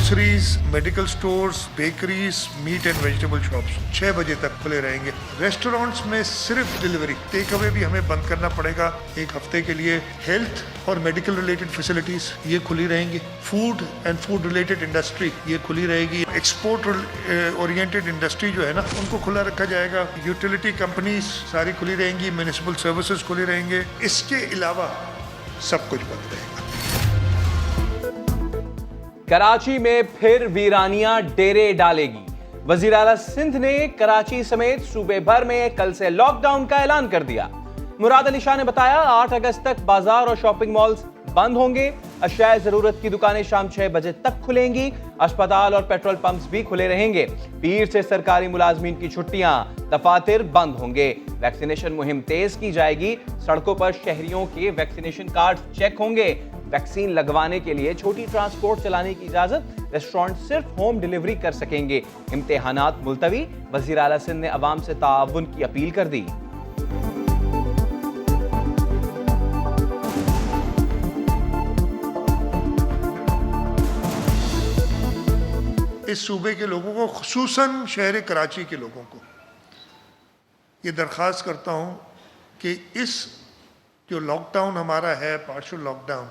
Groceries, medical stores, bakeries, meat and vegetable shops 6 बजे तक खुले रहेंगे। रेस्टोरेंट्स में सिर्फ डिलीवरी, टेक अवे भी हमें बंद करना पड़ेगा 1 हफ्ते के लिए। हेल्थ और मेडिकल रिलेटेड फैसिलिटीज ये खुली रहेंगी। Food and food related industry ये खुली रहेगी। एक्सपोर्ट ओरिएंटेड इंडस्ट्री जो है ना, उनको खुला रखा जाएगा। यूटिलिटी कंपनीज सारी खुली रहेंगी, म्युनिसिपल सर्विसेज खुले रहेंगे। इसके अलावा सब कुछ बंद रहेगा। कराची में फिर वीरानियां डेरे डालेगी। वजीर आला सिंध ने कराची समेत सूबे भर में कल से लॉकडाउन का ऐलान कर दिया। मुराद अली शाह ने बताया 8 अगस्त तक बाजार और शॉपिंग मॉल्स बंद होंगे। अशियाए जरूरत की दुकानें शाम 6 बजे तक खुलेंगी। अस्पताल और पेट्रोल पंप्स भी खुले रहेंगे। पीर से सरकारी मुलाजमीन की छुट्टियां, दफातर बंद होंगे। वैक्सीनेशन मुहिम तेज की जाएगी। सड़कों पर शहरियों के वैक्सीनेशन कार्ड चेक होंगे। वैक्सीन लगवाने के लिए छोटी ट्रांसपोर्ट चलाने की इजाजत। रेस्टोरेंट सिर्फ होम डिलीवरी कर सकेंगे। इम्तिहानात मुलतवी। वजीर आला सिंध ने अवाम से ताउन की अपील कर दी। इस सूबे के लोगों को, खुसूसन शहर कराची के लोगों को ये दरख्वास्त करता हूँ कि इस जो लॉकडाउन हमारा है, पार्शियल लॉकडाउन,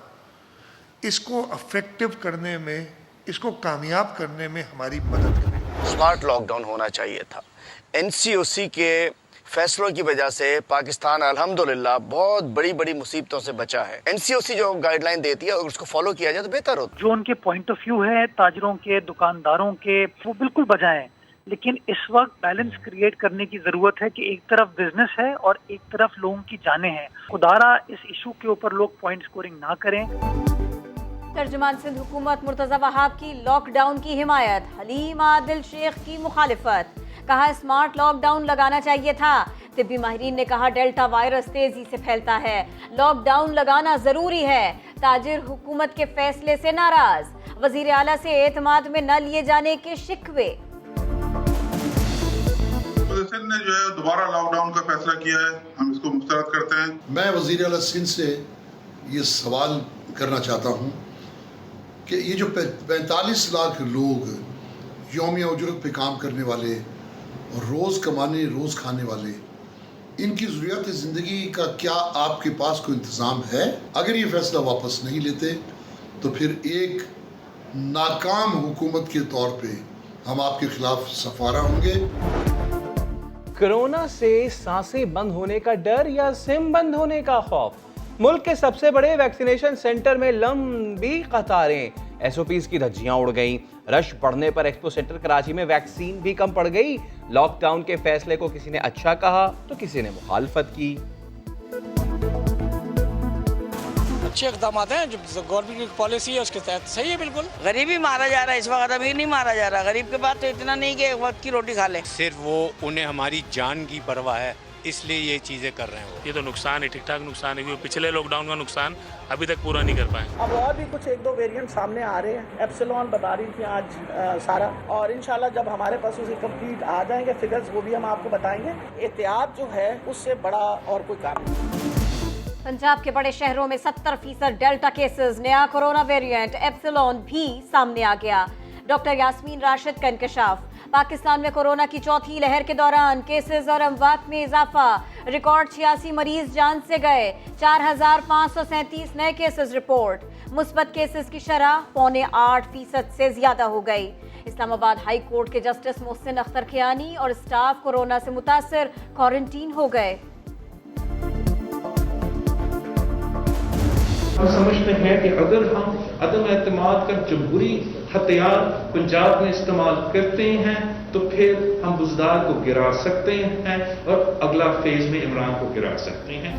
इसको अफेक्टिव करने में, इसको कामयाब करने में हमारी मदद करें। स्मार्ट लॉकडाउन होना चाहिए था। एनसीओसी के फैसलों की वजह से पाकिस्तान अल्हम्दुलिल्लाह बहुत बड़ी बड़ी मुसीबतों से बचा है। एनसीओसी जो गाइडलाइन देती है, अगर उसको फॉलो किया जाए तो बेहतर होता। जो उनके पॉइंट ऑफ व्यू है ताजरों के, दुकानदारों के, वो बिल्कुल बजाएं, लेकिन इस वक्त बैलेंस क्रिएट करने की जरूरत है कि एक तरफ बिजनेस है और एक तरफ लोगों की जानें हैं। खुदारा इस इशू के ऊपर लोग पॉइंट स्कोरिंग ना करें। तर्जुमान सिंध हुकूमत मुर्तजा वहाब की लॉकडाउन की हिमायत। हलीम आदिल शेख की मुखालिफत। कहा स्मार्ट लॉकडाउन लगाना चाहिए था। तिब्बी माहिरीन ने कहा डेल्टा वायरस तेजी से फैलता है, लॉकडाउन लगाना जरूरी है। ताजिर हुकूमत के फैसले से नाराज। वजीर आला से एतमाद में न लिए जाने के शिकवे। सिंध ने जो है दोबारा लॉकडाउन का फैसला किया है, हम इसको मुस्तरद करते हैं। मैं वजीर आला सिंध से ये सवाल करना चाहता हूँ कि ये जो 45 लाख लोग यौमिया उजरत पे काम करने वाले और रोज़ कमाने रोज़ खाने वाले, इनकी ज़रूरत ज़िंदगी का क्या आपके पास कोई इंतज़ाम है? अगर ये फैसला वापस नहीं लेते तो फिर एक नाकाम हुकूमत के तौर पे हम आपके खिलाफ सफारा होंगे। कोरोना से सांसें बंद होने का डर या सिम बंद होने का खौफ? मुल्क के सबसे बड़े वैक्सीनेशन सेंटर में लंबी कतारें। एसओपीज की धज्जियां उड़ गईं। रश बढ़ने पर एक्सपो सेंटर कराची में वैक्सीन भी कम पड़ गई। लॉकडाउन के फैसले को किसी ने अच्छा कहा तो किसी ने मुखालफत की। अच्छे इक़दाम हैं जो गवर्नमेंट की पॉलिसी है उसके तहत सही है। बिल्कुल गरीबी मारा जा रहा है इस वक्त, अभी नहीं मारा जा रहा। गरीब के पास तो इतना नहीं कि एक वक्त की रोटी खा ले। सिर्फ वो उन्हें हमारी जान की परवाह है, इसलिए ये चीज़ें कर रहे हैं। वो ये तो नुकसान है, ठीक ठाक नुकसान है, क्योंकि पिछले लॉकडाउन का नुकसान अभी तक पूरा नहीं कर पाए। अब और भी कुछ 1-2 वेरिएंट सामने आ रहे हैं। एप्सिलॉन बता रही थी आज सारा, और इंशाल्लाह जब हमारे पास उसे कंप्लीट आ जाएंगे फिगर्स, वो भी हम आपको बताएंगे। एहतियात जो है उससे बड़ा और कोई काम नहीं। पंजाब के बड़े शहरों में 70% डेल्टा केसेस। नया कोरोना वेरिएंट एप्सिलॉन भी सामने आ गया। डॉक्टर यास्मीन राशिद का इंकशाफ। पाकिस्तान में कोरोना की चौथी लहर के दौरान केसेस और अमवात में इजाफा। रिकॉर्ड 86 मरीज जान से गए। 4537 नए केसेस रिपोर्ट। मुस्बत केसेस की शरह 7.25% से ज्यादा हो गई। इस्लामाबाद हाई कोर्ट के जस्टिस मोहसिन अख्तर खियानी और स्टाफ कोरोना से मुतासर क्वारंटीन हो गए। हम समझते हैं कि अगर हम अदम एतमाद का जमहूरी हथियार पंजाब में इस्तेमाल करते हैं तो फिर हम बुज़दार को गिरा सकते हैं और अगला फेज में इमरान को गिरा सकते हैं।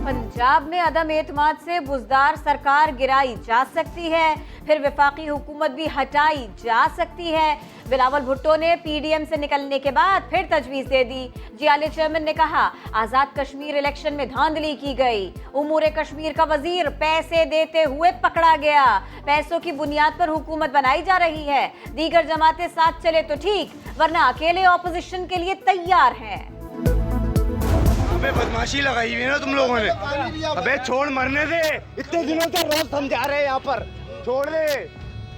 पंजाब में अदम एतमाद से बुज़दार सरकार गिराई जा सकती है, फिर वफाकी हुकूमत भी हटाई जा सकती है। बिलावल भुट्टो ने पीडीएम से निकलने के बाद फिर तजवीज़ दे दी। जीआले चेयरमैन ने कहा आज़ाद कश्मीर इलेक्शन में धांधली की गई। उमूर कश्मीर का वजीर पैसे देते हुए पकड़ा गया। पैसों की बुनियाद पर हुकूमत बनाई जा रही है। दीगर जमातें साथ चले तो ठीक, वरना अकेले ऑपोजिशन के लिए तैयार हैं। बदमाशी लगाई हुई है ना तुम लोगों ने। अबे छोड़, मरने दे। इतने दिनों से रोज समझा रहे हैं यहाँ पर, छोड़ दे।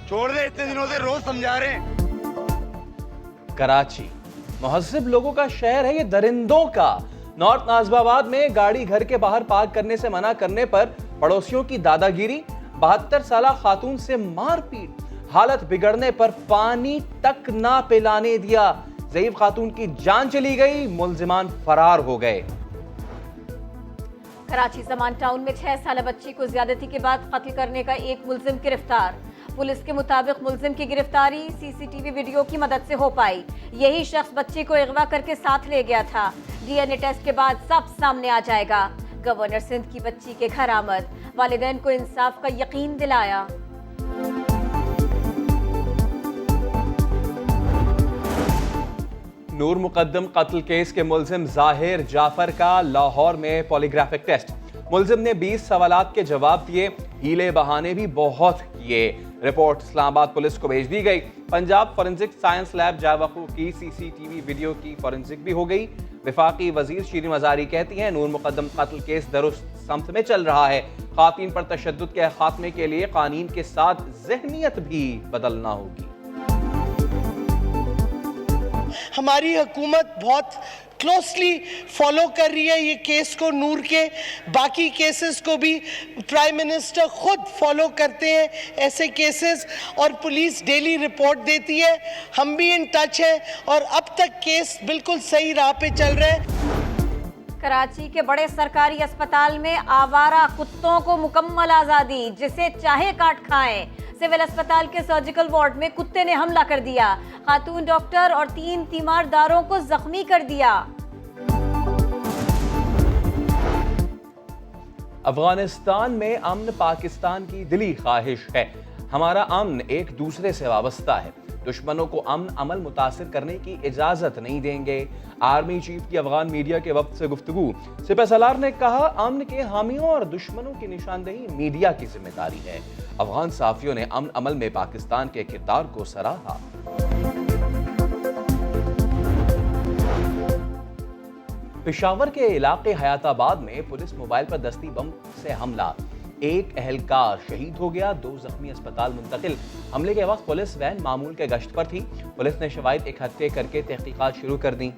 छोड़ दे, इतने दिनों से रोज समझा रहे हैं। कराची महज़िब लोगों का शहर है, ये दरिंदों का। नॉर्थ नाज़िबाबाद में गाड़ी घर के बाहर पार्क करने से मना करने पर पड़ोसियों की दादागिरी, 72 साला खातून से मारपीट, हालत बिगड़ने पर पानी तक ना पिलाने दिया, ज़ईफ खातून की जान चली गई, मुल्जिमान फरार हो गए। कराची ज़मान टाउन में 6 साल बच्ची को ज्यादती के बाद कत्ल करने का एक मुल्जिम गिरफ्तार। पुलिस के मुताबिक मुल्जिम की गिरफ्तारी सीसीटीवी वीडियो की मदद से हो पाई। यही शख्स बच्ची को अगवा करके साथ ले गया था। डीएनए टेस्ट के बाद सब सामने आ जाएगा। गवर्नर सिंध की बच्ची के घर आमद, वालिदैन को इंसाफ का यकीन दिलाया। नूर मुकद्दम कत्ल केस के मुल्जिम जाहिर जाफर का लाहौर में पॉलीग्राफिक टेस्ट। मुल्जिम ने 20 सवालात के जवाब दिए, हीले बहाने भी बहुत किए। रिपोर्ट इस्लामाबाद पुलिस को भेज दी गई। पंजाब फॉरेंसिक साइंस लैब जावकू की सीसीटीवी वीडियो की फॉरेंसिक भी हो गई। विफाकी वजीर शीरीन मजारी कहती हैं नूर मुकद्दम कत्ल केस दुरुस्त समत में चल रहा है। खातून पर तशद्दुद के खात्मे के लिए कानून के साथ ज़हनियत भी बदलना होगी। हमारी हुकूमत बहुत क्लोजली फॉलो कर रही है ये केस को, नूर के बाकी केसेस को भी प्राइम मिनिस्टर खुद फॉलो करते हैं ऐसे केसेस, और पुलिस डेली रिपोर्ट देती है। हम भी इन टच है और अब तक केस बिल्कुल सही राह पे चल रहे हैं। कराची के बड़े सरकारी अस्पताल में आवारा कुत्तों को मुकम्मल आजादी, जिसे चाहे काट खाएं। सिविल अस्पताल के सर्जिकल वार्ड में कुत्ते ने हमला कर दिया, खातून डॉक्टर और 3 तीमारदारों को जख्मी कर दिया। अफगानिस्तान में अमन पाकिस्तान की दिली ख्वाहिश है। हमारा अमन एक दूसरे से वाबस्ता है। दुश्मनों को अमन अमल मुतासिर करने की इजाजत नहीं देंगे। आर्मी चीफ की अफगान मीडिया के वक्त से गुफ्तगू। सिपह सलार ने कहा अमन के हामियों और दुश्मनों की निशानदेही मीडिया की जिम्मेदारी है। अफगान सहाफियों ने अमन अमल में पाकिस्तान के किरदार को सराहा। पेशावर के इलाके हयाताबाद में पुलिस मोबाइल पर दस्ती बम से हमला, एक अहलकार शहीद हो गया, 2 जख्मी अस्पताल मुंतकिल। हमले के वक्त पुलिस वैन मामूल के गश्त पर थी। पुलिस ने शवाहिद इकट्ठे करके तहकीकात शुरू कर दी।